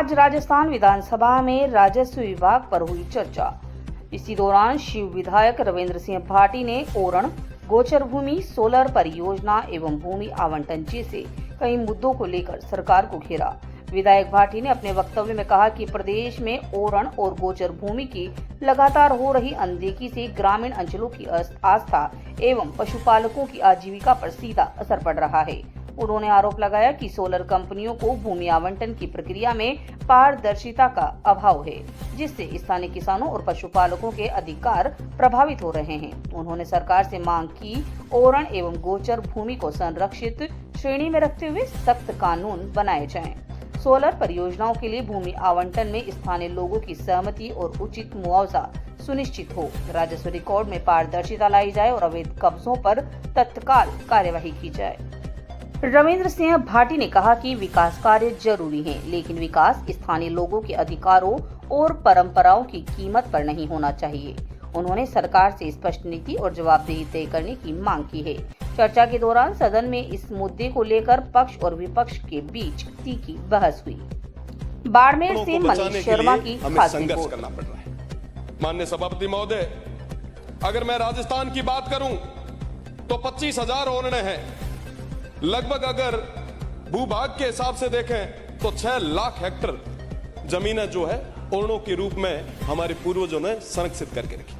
आज राजस्थान विधानसभा में राजस्व विभाग पर हुई चर्चा। इसी दौरान शिव विधायक रविंद्र सिंह भाटी ने ओरण, गोचर भूमि, सोलर परियोजना एवं भूमि आवंटन जैसे कई मुद्दों को लेकर सरकार को घेरा। विधायक भाटी ने अपने वक्तव्य में कहा कि प्रदेश में ओरण और गोचर भूमि की लगातार हो रही अनदेखी से ग्रामीण अंचलों की आस्था एवं पशुपालकों की आजीविका पर सीधा असर पड़ रहा है। उन्होंने आरोप लगाया कि सोलर कंपनियों को भूमि आवंटन की प्रक्रिया में पारदर्शिता का अभाव है, जिससे स्थानीय किसानों और पशुपालकों के अधिकार प्रभावित हो रहे हैं। उन्होंने सरकार से मांग की ओरण एवं गोचर भूमि को संरक्षित श्रेणी में रखते हुए सख्त कानून बनाए जाएं। सोलर परियोजनाओं के लिए भूमि आवंटन में स्थानीय लोगों की सहमति और उचित मुआवजा सुनिश्चित हो, राजस्व रिकॉर्ड में पारदर्शिता लाई जाए और अवैध कब्जों पर तत्काल कार्यवाही की जाए। रविंद्र सिंह भाटी ने कहा कि विकास कार्य जरूरी है, लेकिन विकास स्थानीय लोगों के अधिकारों और परंपराओं की कीमत पर नहीं होना चाहिए। उन्होंने सरकार से स्पष्ट नीति और जवाबदेही तय करने की मांग की है। चर्चा के दौरान सदन में इस मुद्दे को लेकर पक्ष और विपक्ष के बीच तीखी बहस हुई। बाड़मेर से मनीष शर्मा की खास संघर्ष करना पड़ रहा है। माननीय सभापति महोदय, अगर मैं राजस्थान की बात करूं तो 25,000 ओरणे हैं। लगभग अगर भूभाग के हिसाब से देखें तो 6 लाख हेक्टर जमीनें जो है ओरणों के रूप में हमारे पूर्वजों ने संरक्षित करके रखी।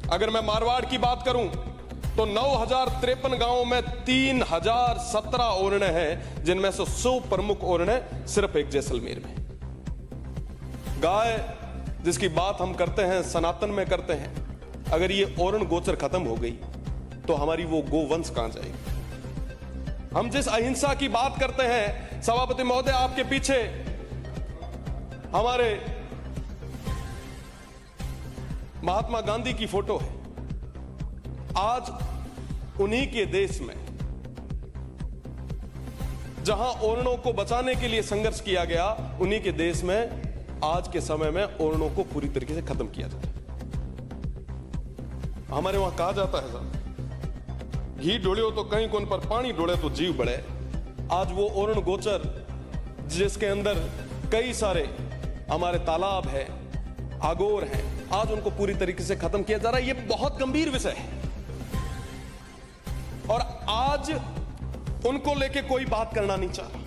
अगर मैं मारवाड़ की बात करूं तो 9,053 गांवों में 3,017 ओरणे हैं, जिनमें से 100 प्रमुख ओरणे सिर्फ एक जैसलमेर में। गाय जिसकी बात हम करते हैं, सनातन में करते हैं, अगर ये ओरण गोचर खत्म हो गई तो हमारी वो गोवंश कहां जाएगी। हम जिस अहिंसा की बात करते हैं, सभापति महोदय आपके पीछे हमारे महात्मा गांधी की फोटो है। आज उन्हीं के देश में जहां ओरणों को बचाने के लिए संघर्ष किया गया, उन्हीं के देश में आज के समय में ओरणों को पूरी तरीके से खत्म किया जाता है। हमारे वहां कहा जाता है साहब, घी डोलियो तो कहीं कोन पर पानी डोले तो जीव बढ़े। आज वो ओरण गोचर जिसके अंदर कई सारे हमारे तालाब है, आगोर हैं, आज उनको पूरी तरीके से खत्म किया जा रहा है। ये बहुत गंभीर विषय है और आज उनको लेके कोई बात करना नहीं चाह रहा।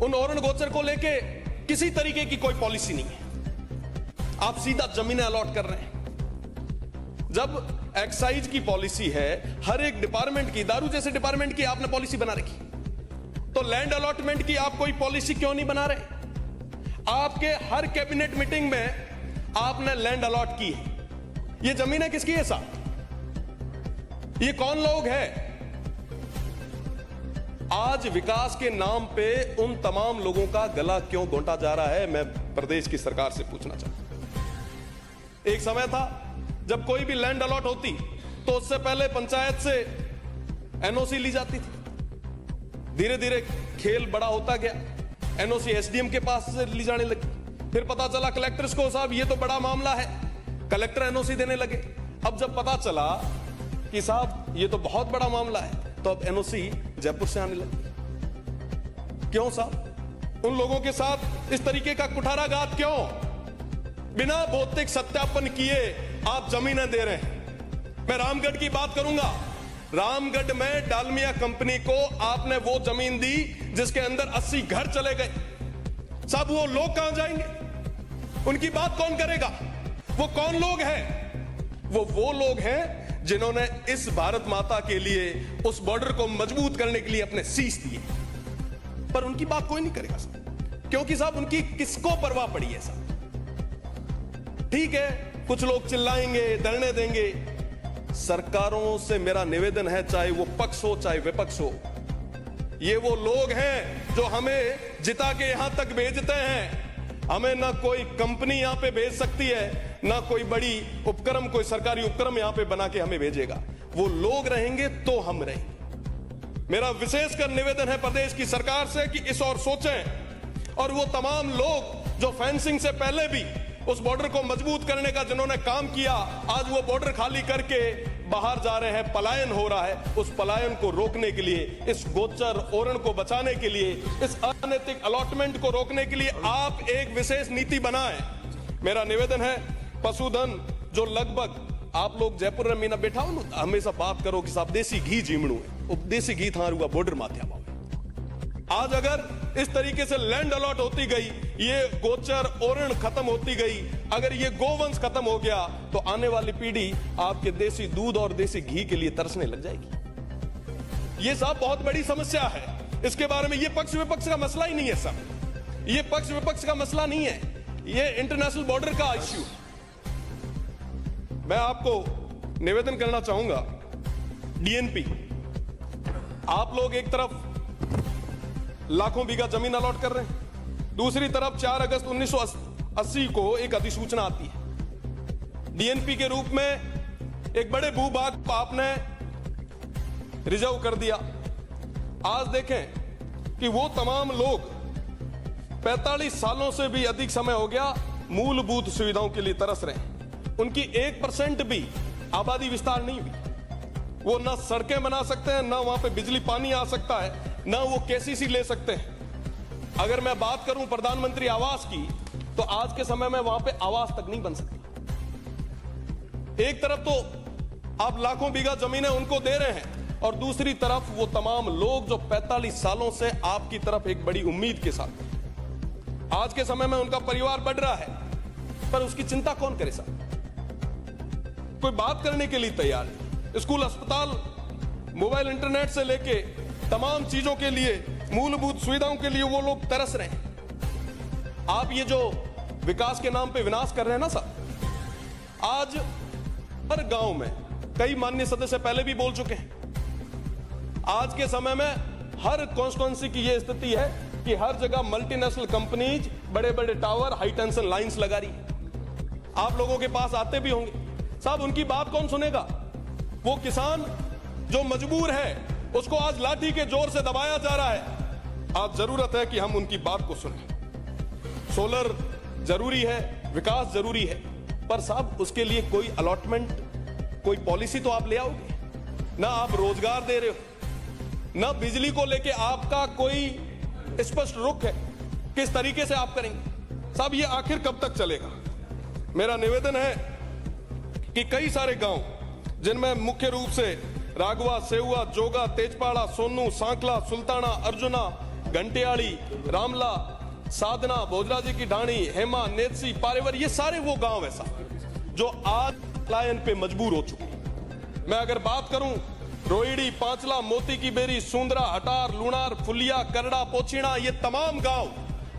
उन ओरण गोचर को लेके किसी तरीके की कोई पॉलिसी नहीं है। आप सीधा जमीनें अलॉट कर रहे हैं। जब एक्साइज की पॉलिसी है, हर एक डिपार्टमेंट की, दारू जैसे डिपार्टमेंट की आपने पॉलिसी बना रखी, तो लैंड अलॉटमेंट की आप कोई पॉलिसी क्यों नहीं बना रहे? आपके हर कैबिनेट मीटिंग में आपने लैंड अलॉट की है। ये जमीनें किसकी है साहब? ये कौन लोग हैं? आज विकास के नाम पे उन तमाम लोगों का गला क्यों घोंटा जा रहा है, मैं प्रदेश की सरकार से पूछना चाहता हूं। एक समय था जब कोई भी लैंड अलॉट होती तो उससे पहले पंचायत से एनओसी ली जाती थी। धीरे धीरे खेल बड़ा होता गया, एनओसी एसडीएम के पास से ली जाने लगी। फिर पता चला कलेक्टर्स को, साहब ये तो बड़ा मामला है, कलेक्टर एनओसी देने लगे। अब जब पता चला कि साहब ये तो बहुत बड़ा मामला है, तो अब एनओसी जयपुर से आने लगी। क्यों साहब? उन लोगों के साथ इस तरीके का कुठाराघात क्यों? बिना भौतिक सत्यापन किए आप जमीनें दे रहे हैं। मैं रामगढ़ की बात करूंगा। रामगढ़ में डालमिया कंपनी को आपने वो जमीन दी जिसके अंदर 80 घर चले गए। साहब वो लोग कहां जाएंगे? उनकी बात कौन करेगा? वो कौन लोग हैं? वो लोग हैं जिन्होंने इस भारत माता के लिए उस बॉर्डर को मजबूत करने के लिए अपने शीश दिए, पर उनकी बात कोई नहीं करेगा साहब, क्योंकि साहब उनकी किसको परवाह पड़ी है साहब? ठीक है, कुछ लोग चिल्लाएंगे, धरने देंगे। सरकारों से मेरा निवेदन है, चाहे वो पक्ष हो चाहे विपक्ष हो, ये वो लोग हैं जो हमें जिता के यहां तक भेजते हैं। हमें ना कोई कंपनी यहां पे भेज सकती है, ना कोई बड़ी उपक्रम, कोई सरकारी उपक्रम यहां पे बना के हमें भेजेगा। वो लोग रहेंगे तो हम रहेंगे। मेरा विशेषकर निवेदन है प्रदेश की सरकार से कि इस और सोचें, और वो तमाम लोग जो फेंसिंग से पहले भी उस बॉर्डर को मजबूत करने का जिन्होंने काम किया, आज वो बॉर्डर खाली करके बाहर जा रहे हैं, पलायन हो रहा है, उस पलायन को रोकने के लिए, इस गोचर ओरण को बचाने के लिए, इस अनैतिक अलॉटमेंट को रोकने के लिए आप एक विशेष नीति बनाएं। मेरा निवेदन है, पशुधन जो लगभग आप लोग जयपुर में मीना बैठा हो हमेशा बात करो कि साहब देसी घी जीमणु है, देसी घी थारूगा बॉर्डर माथ्या पाओ। आज अगर इस तरीके से लैंड अलॉट होती गई, ये गोचर ओरण खत्म होती गई, अगर ये गोवंश खत्म हो गया, तो आने वाली पीढ़ी आपके देसी दूध और देसी घी के लिए तरसने लग जाएगी। ये साहब बहुत बड़ी समस्या है। इसके बारे में ये पक्ष विपक्ष का मसला ही नहीं है साहब, ये पक्ष विपक्ष का मसला नहीं है, ये इंटरनेशनल बॉर्डर का इश्यू। मैं आपको निवेदन करना चाहूंगा, डीएनपी, आप लोग एक तरफ लाखों बीघा जमीन अलॉट कर रहे हैं, दूसरी तरफ 4 अगस्त 1980 को एक अधिसूचना आती है। डीएनपी के रूप में एक बड़े भूभाग को आपने रिजर्व कर दिया। आज देखें कि वो तमाम लोग 45 सालों से भी अधिक समय हो गया मूलभूत सुविधाओं के लिए तरस रहे हैं। उनकी 1% भी आबादी विस्तार नहीं हुई। वो ना सड़कें बना सकते हैं, ना वहां पे बिजली पानी आ सकता है, ना वो केसीसी ले सकते हैं। अगर मैं बात करूं प्रधानमंत्री आवास की, तो आज के समय में वहां पे आवास तक नहीं बन सकता। एक तरफ तो आप लाखों बीघा जमीनें उनको दे रहे हैं, और दूसरी तरफ वो तमाम लोग जो 45 सालों से आपकी तरफ एक बड़ी उम्मीद के साथ, आज के समय में उनका परिवार बढ़ रहा है, पर उसकी चिंता कौन करे साहब? कोई बात करने के लिए तैयार नहीं। स्कूल, अस्पताल, मोबाइल, इंटरनेट से लेके तमाम चीजों के लिए, मूलभूत सुविधाओं के लिए वो लोग तरस रहे हैं। आप ये जो विकास के नाम पे विनाश कर रहे हैं ना साहब, आज हर गांव में, कई माननीय सदस्य पहले भी बोल चुके हैं, आज के समय में हर कॉन्स्टिट्यूंसी की ये स्थिति है कि हर जगह मल्टीनेशनल कंपनीज बड़े बड़े टावर, हाई टेंशन लाइंस लगा रही है। आप लोगों के पास आते भी होंगे साहब, उनकी बात कौन सुनेगा? वो किसान जो मजबूर है, उसको आज लाठी के जोर से दबाया जा रहा है। आज जरूरत है कि हम उनकी बात को सुनें। सोलर जरूरी है, विकास जरूरी है, पर साहब उसके लिए कोई अलॉटमेंट, कोई पॉलिसी तो आप ले आओगे ना। आप रोजगार दे रहे हो ना, बिजली को लेके आपका कोई स्पष्ट रुख है, किस तरीके से आप करेंगे साहब? ये आखिर कब तक चलेगा? मेरा निवेदन है कि कई सारे गांव, जिनमें मुख्य रूप से राघवा, सेहुआ, जोगा, तेजपाड़ा, सोनू, सांकला, सुल्ताना, अर्जुना, घंटियाड़ी, रामला, साधना, भोजराजी की ढाणी, हेमा, नेतसी, पारेवर, ये सारे वो गांव ऐसा जो आज पलायन पे मजबूर हो चुके हैं। मैं अगर बात करूं, रोहिड़ी, पांचला, मोती की बेरी, सुंदरा, हटार, लुणार, फुलिया, करड़ा, पोछीना, ये तमाम गांव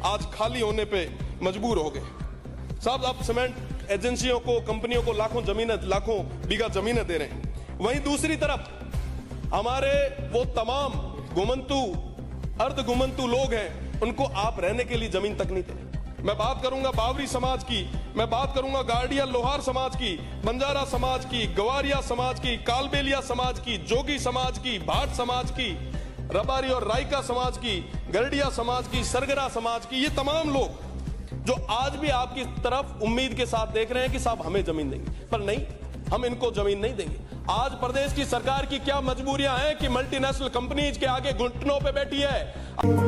आज खाली होने पे मजबूर हो गए साहब। अब सीमेंट एजेंसियों को, कंपनियों को लाखों बीघा जमीनें दे रहे हैं। वहीं दूसरी तरफ हमारे वो तमाम घुमंतु, अर्ध घुमंतु लोग हैं, उनको आप रहने के लिए जमीन तक नहीं दे। मैं बात करूंगा बावरी समाज की, मैं बात करूंगा गार्डिया लोहार समाज की, बंजारा समाज की, गवारिया समाज की, कालबेलिया समाज की, जोगी समाज की, भाट समाज की, रबारी और रायका समाज की, गरडिया समाज की, सरगरा समाज की। ये तमाम लोग जो आज भी आपकी तरफ उम्मीद के साथ देख रहे हैं कि साहब हमें जमीन देंगे, पर नहीं, हम इनको जमीन नहीं देंगे। आज प्रदेश की सरकार की क्या मजबूरियां हैं कि मल्टीनेशनल कंपनीज के आगे घुटनों पे बैठी है।